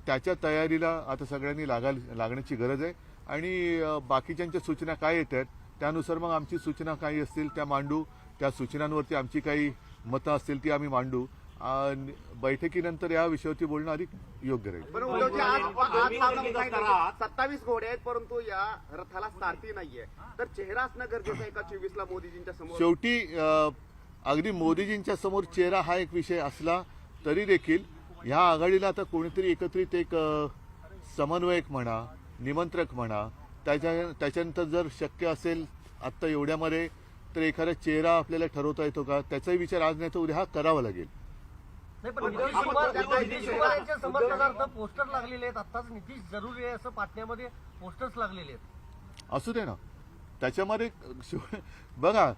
त्याच्या तयारीला आता सगळ्यांनी लागण्याची गरज आहे आणि बाकीच्यांच्या सूचना काय येतात त्यानुसार मग आमची सूचना काही असतील त्या मांडू, त्या सूचनांवरती आमची काही मतं असतील ती आम्ही मांडू. बैठकीनंतर या विषयावरती बोलणं अधिक योग्य राहील. 27 घोडे आहेत परंतु या रथाला सारथी नाहीये, तर चेहरा असणं गरजेचं आहे का 24ला मोदीजींच्या समोर? शेवटी अगदी मोदीजींच्या समोर चेहरा हा एक विषय असला तरी देखील ह्या आघाडीला आता कोणीतरी एकत्रित एक समन्वयक म्हणा, निमंत्रक म्हणा, त्याच्यानंतर जर शक्य असेल आत्ता एवढ्यामध्ये तर एखादा चेहरा आपल्याला ठरवता येतो का, त्याचाही विचार आज नाही तर उद्या हा करावा लागेल. नाही पण नितीश कुमार यांच्या समर्थनार्थ पोस्टर लागलेले आहेत. आत्ताच नितीश जरुरी आहे असं पाटण्यामध्ये पोस्टर्स लागलेले आहेत. असू दे ना, त्याच्यामध्ये बघा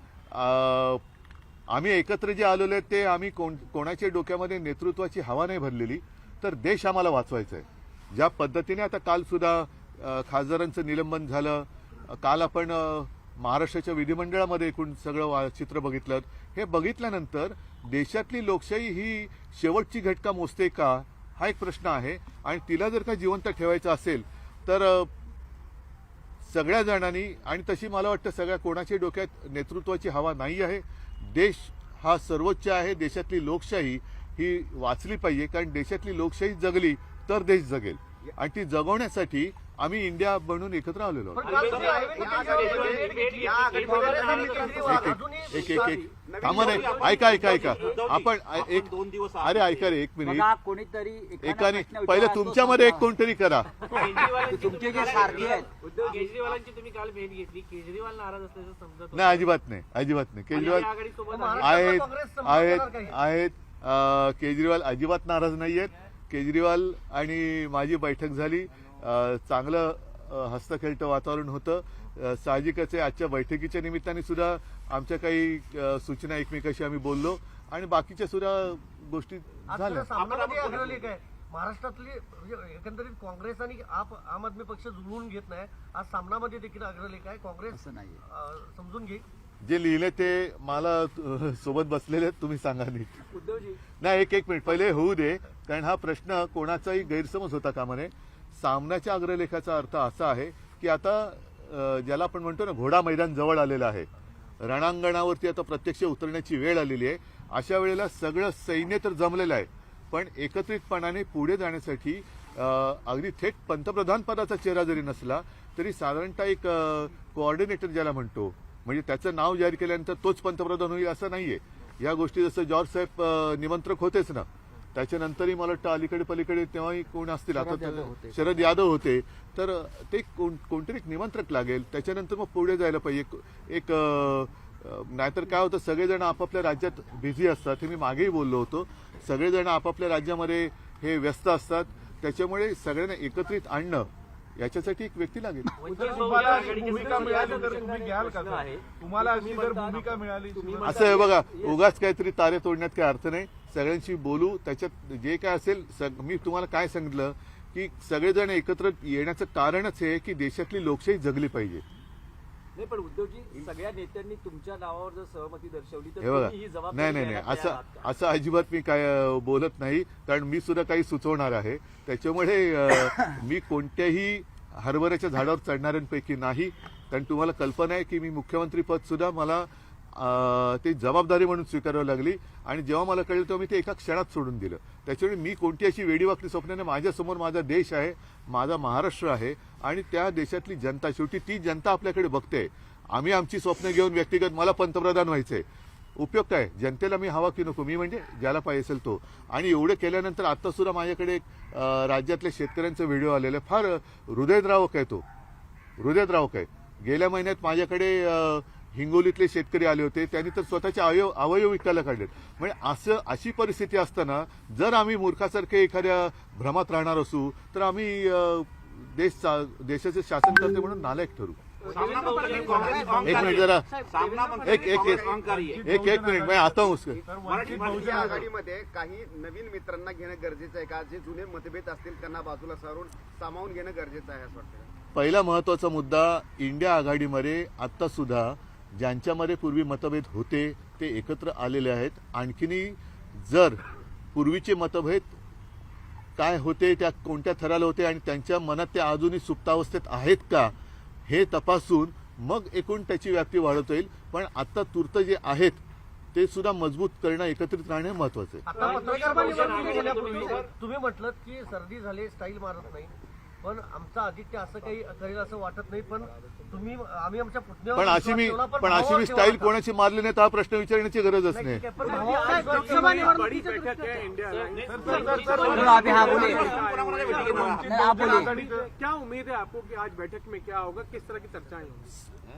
आम्ही एकत्र जे आलेलो आहेत ते आम्ही कोणाच्या डोक्यामध्ये नेतृत्वाची हवा नाही भरलेली, तर देश आम्हाला वाचवायचा आहे. ज्या पद्धतीने आता काल सुद्धा खासदारांचं निलंबन झालं, काल आपण महाराष्ट्राच्या विधिमंडळामध्ये एकूण सगळं चित्र बघितलं. हे बघितल्यानंतर देशातली लोकशाही ही शेवटची घटका मोजते का हा एक प्रश्न आहे आणि तिला जर का जिवंत ठेवायचं असेल तर सगळ्या जणांनी, आणि तशी मला वाटतं सगळ्या कोणाच्या डोक्यात नेतृत्वाची हवा नाही आहे. देश हा सर्वोच्च आहे. देशातली लोकशाही ही वाचली पाहिजे, कारण देशातली लोकशाही जगली तर देश जगेल आणि ती जगवण्यासाठी आम्ही इंडिया बनून एकत्र आलेलो आहोत. थांबा नाही, ऐका आपण अरे ऐका रे, एक मिनिट, एकाने पहिले तुमच्यामध्ये एक कोणतरी करा. तुमचे जे सारथी आहेत केजरीवालांची तुम्ही काल भेट घेतली, केजरीवाल नाराज असल्याचं समजत नाही, अजिबात नाही. केजरीवाल आहेत केजरीवाल अजिबात नाराज नाही आहेत. केजरीवाल आणि माझी बैठक झाली, चांगलं हस्तखेळतं वातावरण होतं. साहजिकच आहे आजच्या बैठकीच्या निमित्ताने सुद्धा आमच्या काही सूचना एकमेकाशी आम्ही बोललो आणि बाकीच्या सुद्धा गोष्टी झाल्या. महाराष्ट्रातली एकंदरीत काँग्रेस आणि आम आदमी पक्ष जुळवून घेत नाही. आज सामनामध्ये देखील अग्रलेख आहे. काँग्रेस समजून घे, जे लिहिले ते मला सोबत बसलेले तुम्ही सांगा नीट. नाही, एक मिनिट पहिले होऊ दे, कारण हा प्रश्न कोणाचाही गैरसमज होता कामा नये. सामन्याच्या अग्रलेखाचा अर्थ असा आहे की आता ज्याला आपण म्हणतो ना घोडा मैदान जवळ आलेलं आहे, रणांगणावरती आता प्रत्यक्ष उतरण्याची वेळ आलेली आहे. अशा वेळेला सगळं सैन्य तर जमलेलं आहे, पण एकत्रितपणाने पुढे जाण्यासाठी अगदी थेट पंतप्रधान पदाचा चेहरा जरी नसला तरी साधारणतः एक कोऑर्डिनेटर ज्याला म्हणतो, म्हणजे त्याचं नाव जाहीर केल्यानंतर तोच पंतप्रधान होईल असं नाहीये. या गोष्टी जसं जॉर्ज साहेब निमंत्रक होतेच ना, त्याच्यानंतरही मला वाटतं अलीकडे पलीकडे तेव्हाही कोण असतील, आता शरद यादव होते, तर ते कोणतरी एक निमंत्रक लागेल. त्याच्यानंतर मग पुढे जायला पाहिजे. एक नाहीतर काय होतं, सगळेजण आपापल्या राज्यात बिझी असतात. हे मी मागेही बोललो होतो, सगळेजण आपापल्या राज्यामध्ये हे व्यस्त असतात. त्याच्यामुळे सगळ्यांना एकत्रित आणणं याच्यासाठी एक व्यक्ती लागेल. असं आहे बघा, उगाच काहीतरी तारे तोडण्यात काही अर्थ नाही. सगळ्यांशी बोलू, त्याच्यात जे काय असेल. मी तुम्हाला काय सांगितलं की सगळेजण एकत्र येण्याचं कारणच हे की देशातली लोकशाही जगली पाहिजे. नाही पण उद्धवजी, सगळ्या नेत्यांनी तुमच्या नावावर जर सहमती दर्शवली तर हे बघा, ही जबाबदारी नाही असं अजिबात मी काय बोलत नाही, कारण मी सुद्धा काही सुचवणार आहे. त्याच्यामुळे मी कोणत्याही हरभऱ्याच्या झाडावर चढणाऱ्यांपैकी नाही, कारण तुम्हाला कल्पना आहे की मी मुख्यमंत्री पद सुद्धा मला ती जबाबदारी म्हणून स्वीकारावी लागली आणि जेव्हा मला कळलं तेव्हा मी ते एका क्षणात सोडून दिलं. त्याच्यामुळे मी कोणती अशी वेडीवाकडी स्वप्नाने, माझ्यासमोर माझा देश आहे, माझा महाराष्ट्र आहे आणि त्या देशातली जनता, शेवटी ती जनता आपल्याकडे बघते. आम्ही आमची स्वप्न घेऊन व्यक्तिगत मला पंतप्रधान व्हायचंय, उपयोग काय? जनतेला मी हवा की नको? मी म्हणजे ज्याला पाहिजे असेल तो. आणि एवढं केल्यानंतर आता सुद्धा माझ्याकडे राज्यातल्या शेतकऱ्यांचा व्हिडिओ आलेला आहे, फार हृदयद्रावक आहे. तो हृदयद्रावक आहे. गेल्या महिन्यात माझ्याकडे हिंगोलीतले शेतकरी आले होते, त्यांनी तर स्वतःचे अवयव विकायला काढलेत. म्हणजे अशी परिस्थिती असताना जर आम्ही मूर्खासारखे एखाद्या भ्रमात राहणार असू तर आम्ही देशाचे शासनकर्ते म्हणून नालायक ठरू. एक मिनिट जरा, एक मिनिट मैं आता हूँ. मराठी आघाडीमध्ये काही नवीन मित्रांना घेणं गरजेचं आहे का? जे जुने मतभेद असतील त्यांना बाजूला सारून सामावून घेणं गरजेचं आहे असं वाटतं? पहिला महत्वाचा मुद्दा, इंडिया आघाडीमध्ये आता सुद्धा ज्यांच्यामध्ये पूर्वी मतभेद होते ते एकत्र आलेले आहेत. आणखीनही जर पूर्वीचे मतभेद काय होते, त्या कोणत्या थराला होते आणि त्यांच्या मनात ते अजूनही सुप्तावस्थेत आहेत का हे तपासून मग एकूण त्याची व्याप्ती वाढवता येईल. पण आता तूर्त जे आहेत ते सुद्धा मजबूत करणं, एकत्रित राहणे महत्वाचं आहे. आता पत्रकार परिषदेत गेल्यापूर्वी तुम्ही म्हटलं की सर्दी झाली, स्टाईल मारत नाही, पण आमचा आदित्य असं काही करेल असं वाटत नाही. पण आम्ही आमच्या पुतण्यावर पण अशी मी विश्वास ठेवला, पण अशी मी भावावर स्टाईल ठेवला कोणाची मारली नाही तर हा प्रश्न विचारण्याची गरजच नाही. नाही. ठीक आहे, पण भावावर विश्वास लोकसभा ठेवला. निवडणुकीच्या दृष्टीने क्या उम्मीद है आपको कि आज बैठक में क्या होगा, किस तरह की चर्चाएं होंगी?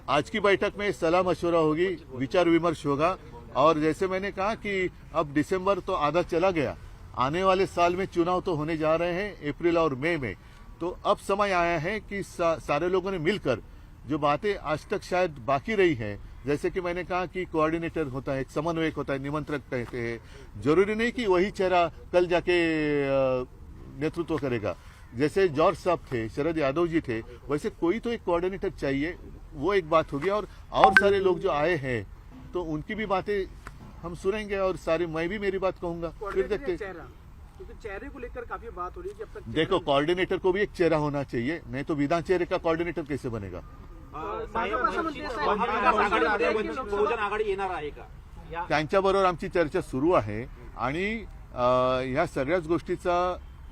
आज की बैठक में सलाह मशवरा होगी, विचार विमर्श होगा और जैसे मैंने कहा कि अब दिसंबर तो आधा चला गया, आने वाले साल में चुनाव तो होने जा रहे हैं अप्रैल और मई में. तो अब समय आया है कि सारे लोगों ने मिलकर जो बातें आज तक शायद बाकी रही हैं, जैसे कि मैंने कहा कि कोऑर्डिनेटर होता है, एक समन्वयक होता है, निमंत्रक कहते हैं, जरूरी नहीं कि वही चेहरा कल जाके नेतृत्व करेगा. जैसे जॉर्ज साहब थे, शरद यादव जी थे, वैसे कोई तो एक कोऑर्डिनेटर चाहिए. वो एक बात होगी और सारे लोग जो आए हैं तो उनकी भी बातें हम सुनेंगे और सारी मैं भी मेरी बात कहूंगा. फिर कोऑर्डिनेटर देखते या चेहरा, क्योंकि चेहरे को लेकर काफी बात हो रही है कि अब तक देखो, कोऑर्डिनेटर को भी एक चेहरा होना चाहिए, नहीं तो बिना चेहरे का कोऑर्डिनेटर कैसे बनेगा. बहुजन आघाडी येणार आहे का? त्यांच्याबरोबर आमची चर्चा सुरू आहे आणि ह्या सगळ्याच गोष्टीचा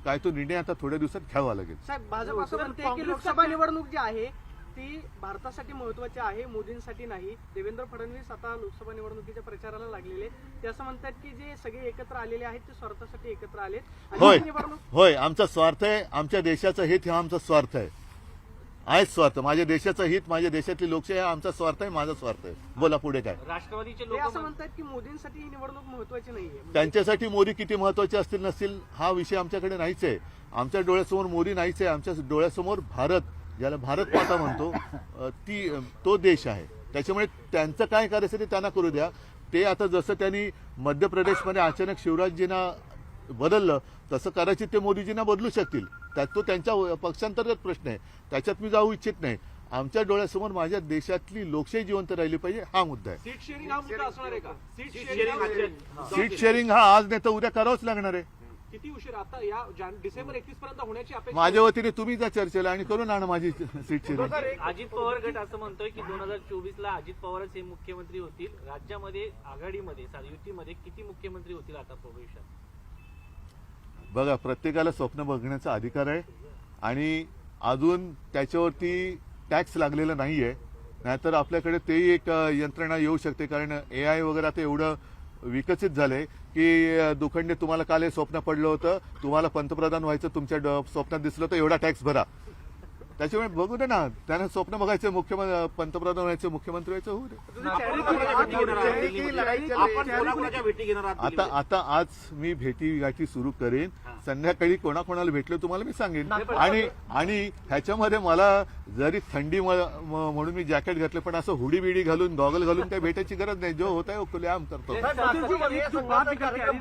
काय तो निर्णय आता थोड्या दिवसात घ्यावा लागेल. साहेब, भाजप असं म्हणते की लोकसभा निवडणूक जी आहे ती भारतासाठी महत्वाची आहे, मोदींसाठी नाही. देवेंद्र फडणवीस आता लोकसभा निवडणुकीच्या प्रचाराला लागलेले, ते असं म्हणतात की जे सगळे एकत्र आलेले आहेत ते स्वार्थासाठी एकत्र आलेत आणि होय ही निवडणूक होय, आमचा स्वार्थ आहे, आमच्या देशाचं हित हा आमचा स्वार्थ आहे. स्वार्थ, माझ्या देशाचं हित, माझ्या देशातली लोकशाही हा आमचा स्वार्थ आहे, माझा स्वार्थ आहे. बोला पुढे काय. राष्ट्रवादीचे ते लोक असं म्हणतात की मोदींसाठी ही निवडणूक महत्वाची नाहीये. त्यांच्यासाठी मोदी किती महत्वाचे असतील नसतील हा विषय आमच्याकडे नाहीच आहे. आमच्या डोळ्यासमोर मोदी नाहीच आहे, आमच्या डोळ्यासमोर भारत, ज्याला भारत माता म्हणतो, तो देश आहे. त्याच्यामुळे त्यांचं काय करायचं ते त्यांना करू द्या. ते आता जसं त्यांनी मध्य प्रदेशमध्ये अचानक शिवराजजींना बदललं तसं कदाचित ते मोदीजींना बदलू शकतील. तो त्यांच्या पक्षांतर्गत प्रश्न आहे, त्याच्यात मी जाऊ इच्छित नाही. आमच्या डोळ्यासमोर माझ्या देशातली लोकशाही जिवंत राहिली पाहिजे हा मुद्दा आहे. सीट शेअरिंग हा मुद्दा असणार आहे का? सीट शेअरिंग हा आज नाही तर उद्या करावंच लागणार आहे. किती उशीर आता या डिसेंबर 31 पर्यंत होण्याची अपेक्षा? माझ्या वतीने तुम्ही जा चर्चेला आणि करून आणा माझी सीट शेअरिंग. अजित पवार गट असं म्हणतोय की 2024 ला अजित पवारच हे मुख्यमंत्री होतील. राज्यामध्ये आघाडीमध्ये युतीमध्ये किती मुख्यमंत्री होतील आता भविष्यात? बघा, प्रत्येकाला स्वप्न बघण्याचा अधिकार आहे आणि अजून त्याच्यावरती टॅक्स लागलेला नाहीये. नाहीतर आपल्याकडे तेही एक यंत्रणा येऊ शकते, कारण AI वगैरे आता एवढं विकसित झालंय की दुखंडे तुम्हाला काल हे स्वप्न पडलं होतं, तुम्हाला पंतप्रधान व्हायचं तुमच्या स्वप्नात दिसलं तर एवढा टॅक्स भरा. त्याच्यामुळे बघू दे ना, त्यांना स्वप्न व्हायचं, पंतप्रधान व्हायचं, मुख्यमंत्री व्हायचं, होऊ दे. आपण कोणाकोणाच्या भेटी घेणार आहात? आता आज मी भेटी गाठी सुरू करेन. संध्याकाळी कोणाकोणाला भेटलो तुम्हाला मी सांगेन. आणि ह्याच्यामध्ये मला जरी थंडी म्हणून मी जॅकेट घातलं, पण असं हुडी बिडी घालून गॉगल घालून काही भेटायची गरज नाही. जो होत आहे खुले आम करतो. साहेब, नागपूरमध्ये संघाचा कार्यक्रम